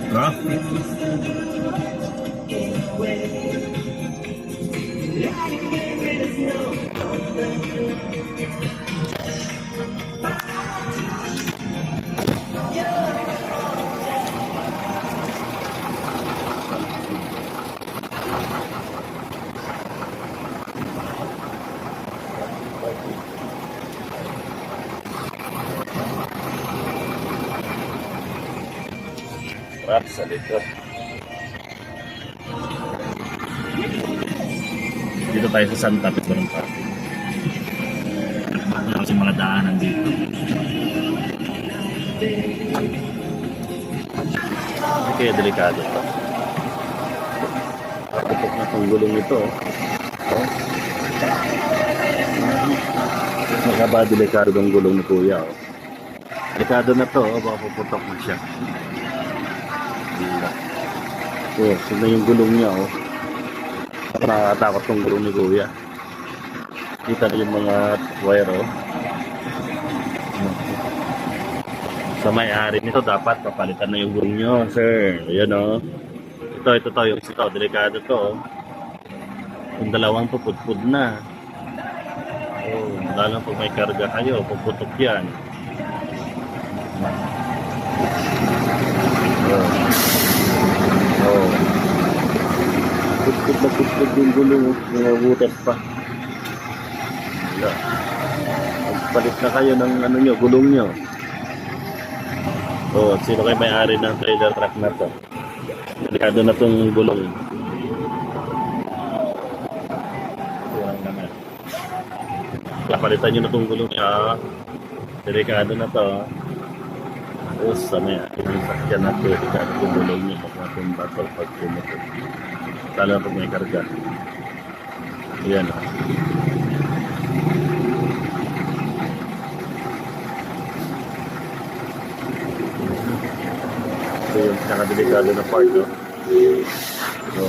Traffic. Trap sa likod. Dito tayo sa Santa Fe ng traffic. Kasi mga daanan dito. Hindi kaya delikado ito. Paputok na itong gulong ito. Oh. Magkaba delikado ng gulong ni Kuya. Oh. Delikado na to, baka puputok na siya. Oh, sino yung gulong niya, oh. Nakakatakot tong gulong ni Kuya. Kita na yung mga wire, oh. Sa may-ari nito, dapat papalitan na yung gulong nyo, sir. Ayan, oh. Ito, yung ito, delikado to, oh. Yung dalawang to, pudpud na. Oh, lalo pag may karga kayo, puputok yan. Oh. Putput yung gulong, mga butas pa. Magpalit na kayo ng ano nyo, gulong nyo. Oh, sino kayo may-ari ng trailer truck na to? Delikado na tong gulong. Kurang naman. Palitan nyo na tong gulong niya. Delikado na to. Tapos yung sakyan na ito, delikado tong gulong niya. Matumba ito pag pumutok. Lalo na pag may karga. Ayan, oh. Ito yung pinakadelikado na part, oh. So,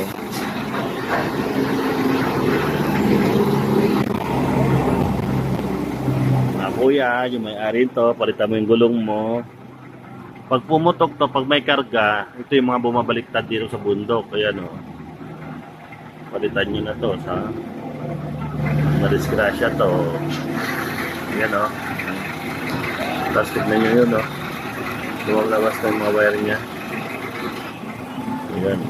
kuya, yung may-ari ito, palitan mo yung gulong mo. Pag pumutok to, pag may karga, ito yung mga bumabaliktad dito sa bundok. Ayan, oh. Palitan nyo na to sa madisgrasya to. Ayan, oh. Tapos tignan nyo yun, oh. Lumabas na yung mga wire nya. Ayan.